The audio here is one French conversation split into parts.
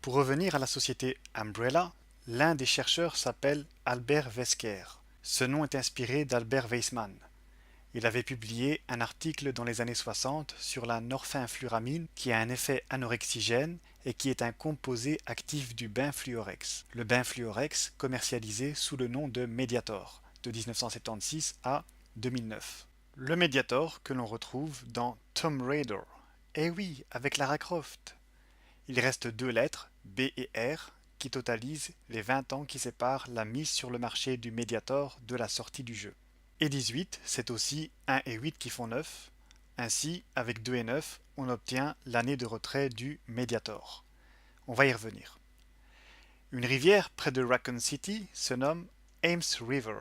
Pour revenir à la société Umbrella, l'un des chercheurs s'appelle Albert Wesker. Ce nom est inspiré d'Albert Weissmann. Il avait publié un article dans les années 60 sur la norphinfluramine qui a un effet anorexigène et qui est un composé actif du benfluorex. Le benfluorex commercialisé sous le nom de Mediator de 1976 à 2009. Le Mediator que l'on retrouve dans Tomb Raider. Eh oui, avec Lara Croft. Il reste deux lettres, B et R, qui totalisent les 20 ans qui séparent la mise sur le marché du Mediator de la sortie du jeu. Et 18, c'est aussi 1 et 8 qui font 9. Ainsi, avec 2 et 9, on obtient l'année de retrait du Mediator. On va y revenir. Une rivière près de Raccoon City se nomme Ames River.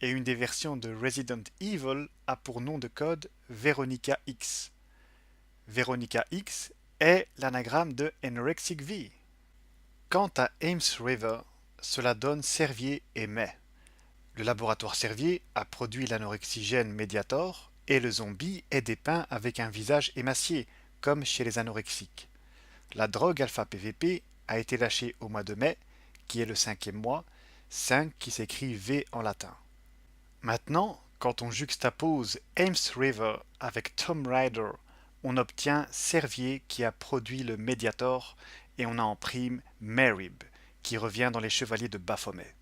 Et une des versions de Resident Evil a pour nom de code Veronica X. Veronica X est l'anagramme de Anorexic V. Quant à Ames River, cela donne Servier et Mai. Le laboratoire Servier a produit l'anorexigène Mediator et le zombie est dépeint avec un visage émacié, comme chez les anorexiques. La drogue alpha-PVP a été lâchée au mois de mai, qui est le 5e mois, 5 qui s'écrit V en latin. Maintenant, quand on juxtapose Ames River avec Tomb Raider, on obtient Servier qui a produit le Mediator et on a en prime Merib qui revient dans les Chevaliers de Baphomet.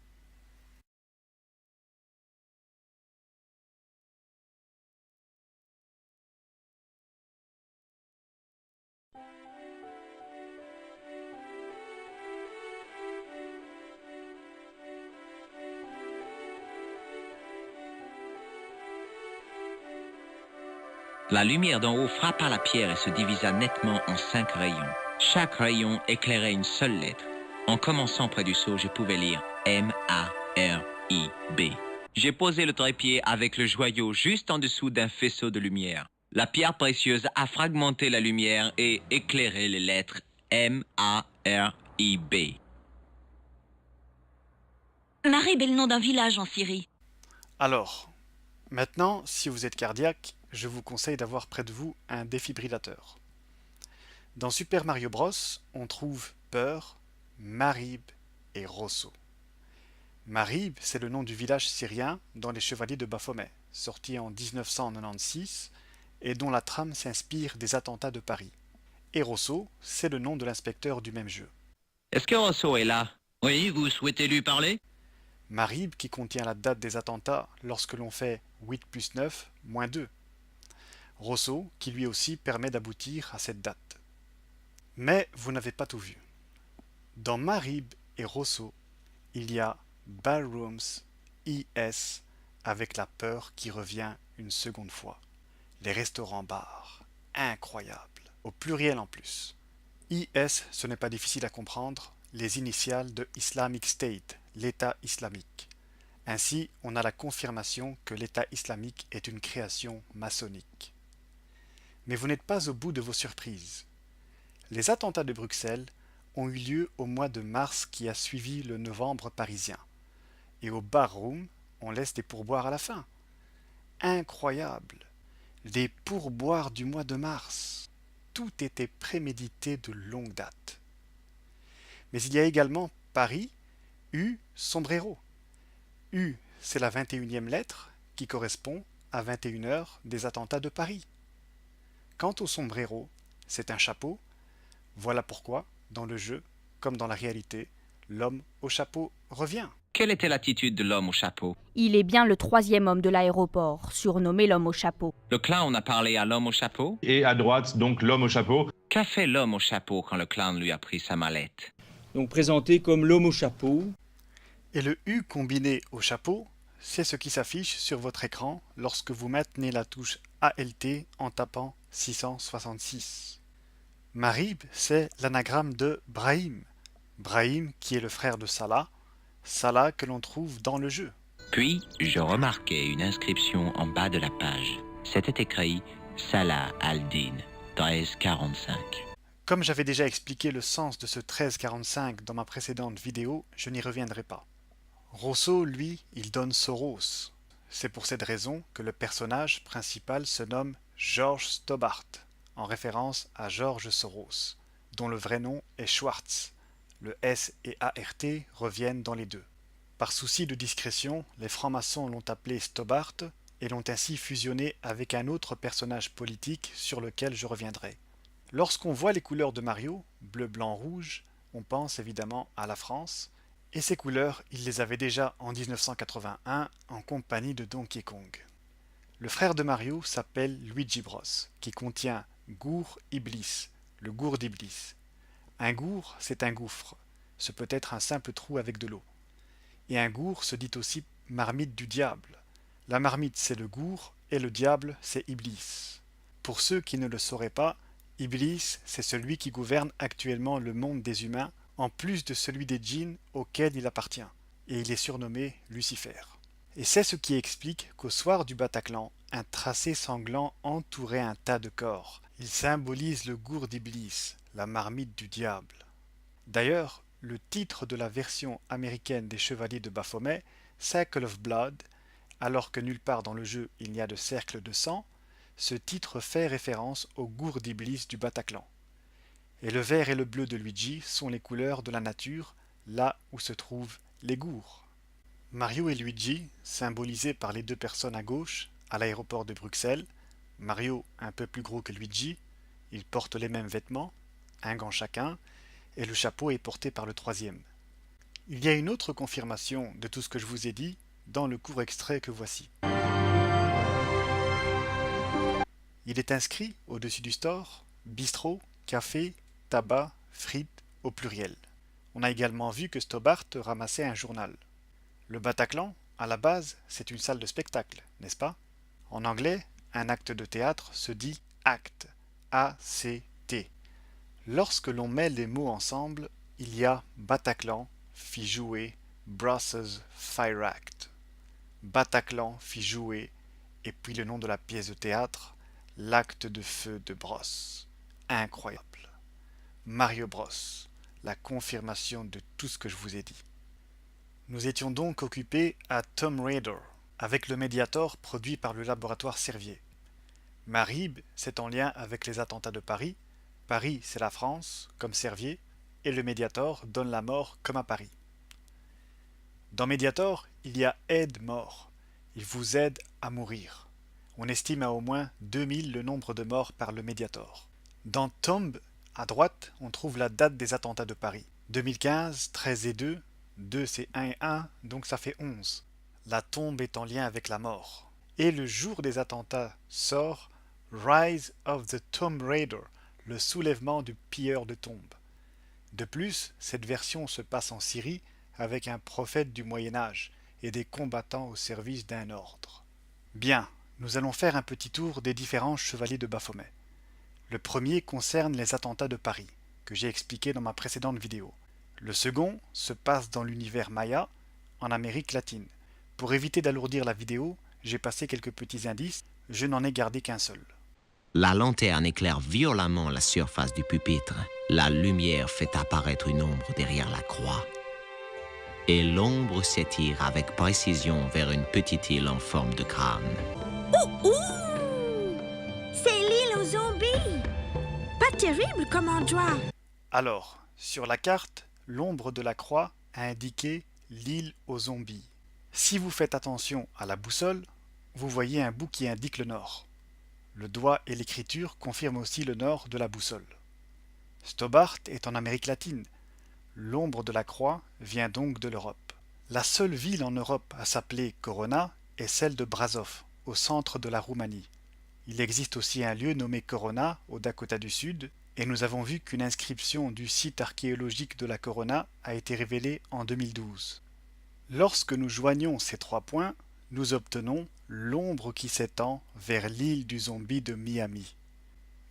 La lumière d'en haut frappa la pierre et se divisa nettement en 5 rayons. Chaque rayon éclairait une seule lettre. En commençant près du seau, je pouvais lire M-A-R-I-B. J'ai posé le trépied avec le joyau juste en dessous d'un faisceau de lumière. La pierre précieuse a fragmenté la lumière et éclairé les lettres M-A-R-I-B. Marib est le nom d'un village en Syrie. Alors, maintenant, si vous êtes cardiaque, je vous conseille d'avoir près de vous un défibrillateur. Dans Super Mario Bros, on trouve Peur, Marib et Rosso. Marib, c'est le nom du village syrien dans les Chevaliers de Baphomet, sorti en 1996 et dont la trame s'inspire des attentats de Paris. Et Rosso, c'est le nom de l'inspecteur du même jeu. Est-ce que Rosso est là? Oui, vous souhaitez lui parler? Marib qui contient la date des attentats lorsque l'on fait 8 plus 9 moins 2. Rosso qui lui aussi permet d'aboutir à cette date. Mais vous n'avez pas tout vu. Dans Marib et Rosso, il y a Ballrooms IS avec la peur qui revient une seconde fois. Les restaurants-bars, incroyable, au pluriel en plus. IS, ce n'est pas difficile à comprendre, les initiales de Islamic State, l'État islamique. Ainsi, on a la confirmation que l'État islamique est une création maçonnique. Mais vous n'êtes pas au bout de vos surprises. Les attentats de Bruxelles ont eu lieu au mois de mars qui a suivi le novembre parisien. Et au barroom, on laisse des pourboires à la fin. Incroyable! Les pourboires du mois de mars. Tout était prémédité de longue date. Mais il y a également Paris, U, sombrero. U, c'est la 21e lettre qui correspond à 21 heures des attentats de Paris. Quant au sombrero, c'est un chapeau. Voilà pourquoi, dans le jeu, comme dans la réalité, l'homme au chapeau revient. Quelle était l'attitude de l'homme au chapeau? Il est bien le 3e homme de l'aéroport, surnommé l'homme au chapeau. Le clown a parlé à l'homme au chapeau? Et à droite, donc l'homme au chapeau. Qu'a fait l'homme au chapeau quand le clown lui a pris sa mallette? Donc présenté comme l'homme au chapeau. Et le U combiné au chapeau, c'est ce qui s'affiche sur votre écran lorsque vous maintenez la touche ALT en tapant 666. Marib, c'est l'anagramme de Brahim. Brahim qui est le frère de Salah, Salah que l'on trouve dans le jeu. Puis, je remarquai une inscription en bas de la page. C'était écrit Salah al-Din, 1345. Comme j'avais déjà expliqué le sens de ce 1345 dans ma précédente vidéo, je n'y reviendrai pas. Rosso, lui, il donne Soros. C'est pour cette raison que le personnage principal se nomme George Stobart, en référence à George Soros, dont le vrai nom est Schwartz. Le S et ART reviennent dans les deux. Par souci de discrétion, les francs-maçons l'ont appelé Stobart et l'ont ainsi fusionné avec un autre personnage politique sur lequel je reviendrai. Lorsqu'on voit les couleurs de Mario, bleu, blanc, rouge, on pense évidemment à la France, et ces couleurs, il les avait déjà en 1981 en compagnie de Donkey Kong. Le frère de Mario s'appelle Luigi Bros, qui contient Gour Iblis, le gour d'Iblis. Un gour, c'est un gouffre. Ce peut être un simple trou avec de l'eau. Et un gour se dit aussi marmite du diable. La marmite, c'est le gour, et le diable, c'est Iblis. Pour ceux qui ne le sauraient pas, Iblis, c'est celui qui gouverne actuellement le monde des humains, en plus de celui des djinns auquel il appartient, et il est surnommé Lucifer. Et c'est ce qui explique qu'au soir du Bataclan, un tracé sanglant entourait un tas de corps. Il symbolise le gour d'Iblis, la marmite du diable. D'ailleurs, le titre de la version américaine des Chevaliers de Baphomet, Circle of Blood, alors que nulle part dans le jeu il n'y a de cercle de sang, ce titre fait référence au gour d'Iblis du Bataclan. Et le vert et le bleu de Luigi sont les couleurs de la nature, là où se trouvent les gours. Mario et Luigi, symbolisés par les deux personnes à gauche, à l'aéroport de Bruxelles, Mario un peu plus gros que Luigi, ils portent les mêmes vêtements, un gant chacun, et le chapeau est porté par le troisième. Il y a une autre confirmation de tout ce que je vous ai dit dans le court extrait que voici. Il est inscrit au-dessus du store bistrot, café, tabac, frites au pluriel. On a également vu que Stobart ramassait un journal. Le Bataclan, à la base, c'est une salle de spectacle, n'est-ce pas? En anglais, un acte de théâtre se dit act, A-C-T. Lorsque l'on met les mots ensemble, il y a Bataclan fit jouer Brussels Fire Act. Bataclan fit jouer, et puis le nom de la pièce de théâtre, l'acte de feu de Bros. Incroyable. Mario Bros, la confirmation de tout ce que je vous ai dit. Nous étions donc occupés à Tomb Raider, avec le Mediator produit par le laboratoire Servier. Marib, c'est en lien avec les attentats de Paris. Paris, c'est la France, comme Servier, et le Mediator donne la mort comme à Paris. Dans Mediator, il y a aide mort. Il vous aide à mourir. On estime à au moins 2000 le nombre de morts par le Mediator. Dans Tomb, à droite, on trouve la date des attentats de Paris. 2015, 13 et 2, 2 c'est 1 et 1, donc ça fait 11. La tombe est en lien avec la mort. Et le jour des attentats sort Rise of the Tomb Raider, le soulèvement du pilleur de tombes. De plus, cette version se passe en Syrie avec un prophète du Moyen-Âge et des combattants au service d'un ordre. Bien, nous allons faire un petit tour des différents chevaliers de Baphomet. Le premier concerne les attentats de Paris, que j'ai expliqué dans ma précédente vidéo. Le second se passe dans l'univers Maya, en Amérique latine. Pour éviter d'alourdir la vidéo, j'ai passé quelques petits indices, je n'en ai gardé qu'un seul. La lanterne éclaire violemment la surface du pupitre. La lumière fait apparaître une ombre derrière la croix. Et l'ombre s'étire avec précision vers une petite île en forme de crâne. Ouh! C'est l'île aux zombies! Pas terrible comme endroit. Alors, sur la carte, l'ombre de la croix a indiqué l'île aux zombies. Si vous faites attention à la boussole, vous voyez un bout qui indique le nord. Le doigt et l'écriture confirment aussi le nord de la boussole. Stobart est en Amérique latine. L'ombre de la croix vient donc de l'Europe. La seule ville en Europe à s'appeler Corona est celle de Brasov, au centre de la Roumanie. Il existe aussi un lieu nommé Corona, au Dakota du Sud, et nous avons vu qu'une inscription du site archéologique de la Corona a été révélée en 2012. Lorsque nous joignons ces trois points, nous obtenons l'ombre qui s'étend vers l'île du zombie de Miami.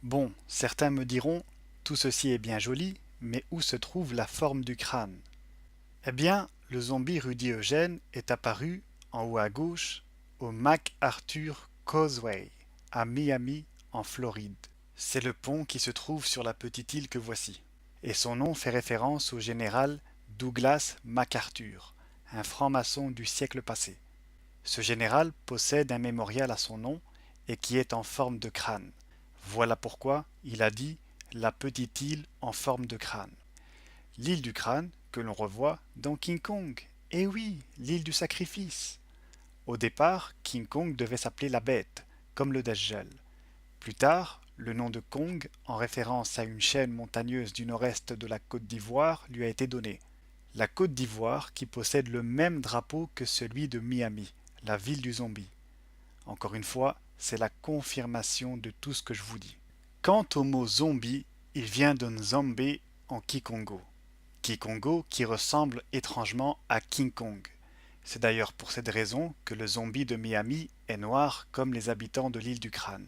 Bon, certains me diront, tout ceci est bien joli, mais où se trouve la forme du crâne? Eh bien, le zombie Rudy Eugène est apparu en haut à gauche au MacArthur Causeway, à Miami, en Floride. C'est le pont qui se trouve sur la petite île que voici. Et son nom fait référence au général Douglas MacArthur, un franc-maçon du siècle passé. Ce général possède un mémorial à son nom et qui est en forme de crâne. Voilà pourquoi il a dit « la petite île en forme de crâne. L'île du crâne que l'on revoit dans King Kong. Eh oui, l'île du sacrifice. Au départ, King Kong devait s'appeler la Bête, comme le Dajjal. Plus tard, le nom de Kong, en référence à une chaîne montagneuse du nord-est de la Côte d'Ivoire, lui a été donné. La Côte d'Ivoire qui possède le même drapeau que celui de Miami, la ville du zombie. Encore une fois, c'est la confirmation de tout ce que je vous dis. Quant au mot zombie, il vient de Nzombe en Kikongo. Kikongo qui ressemble étrangement à King Kong. C'est d'ailleurs pour cette raison que le zombie de Miami est noir comme les habitants de l'île du Crâne.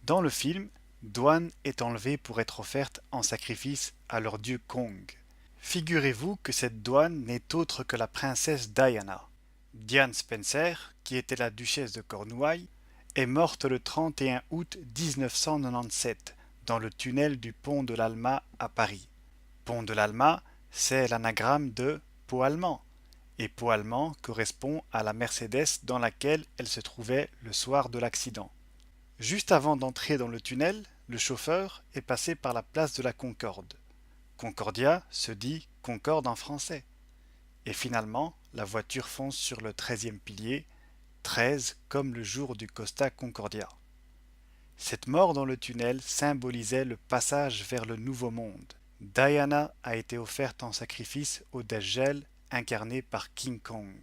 Dans le film, Dwan est enlevée pour être offerte en sacrifice à leur dieu Kong. Figurez-vous que cette Dwan n'est autre que la princesse Diana. Diane Spencer, qui était la duchesse de Cornouailles, est morte le 31 août 1997 dans le tunnel du pont de l'Alma à Paris. Pont de l'Alma, c'est l'anagramme de pot allemand, et pot allemand correspond à la Mercedes dans laquelle elle se trouvait le soir de l'accident. Juste avant d'entrer dans le tunnel, le chauffeur est passé par la place de la Concorde. Concordia se dit Concorde en français. Et finalement, la voiture fonce sur le 13e pilier, 13 comme le jour du Costa Concordia. Cette mort dans le tunnel symbolisait le passage vers le nouveau monde. Diana a été offerte en sacrifice au Dajjal incarné par King Kong.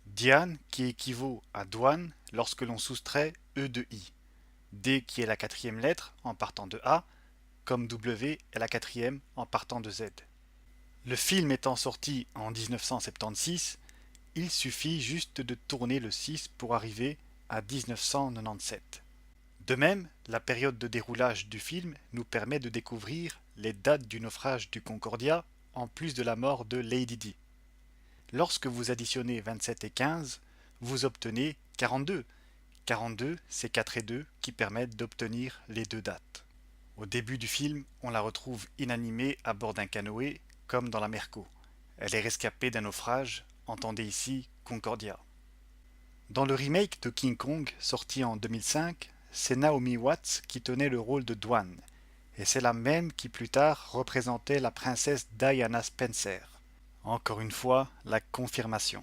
Diane qui équivaut à douane lorsque l'on soustrait E de I. D qui est la quatrième lettre en partant de A, comme W est la quatrième en partant de Z. Le film étant sorti en 1976, il suffit juste de tourner le 6 pour arriver à 1997. De même, la période de déroulage du film nous permet de découvrir les dates du naufrage du Concordia en plus de la mort de Lady Di. Lorsque vous additionnez 27 et 15, vous obtenez 42. 42, c'est 4 et 2 qui permettent d'obtenir les deux dates. Au début du film, on la retrouve inanimée à bord d'un canoë, comme dans la Merco. Elle est rescapée d'un naufrage, entendez ici Concordia. Dans le remake de King Kong, sorti en 2005, c'est Naomi Watts qui tenait le rôle de Dwan, et c'est la même qui plus tard représentait la princesse Diana Spencer. Encore une fois, la confirmation.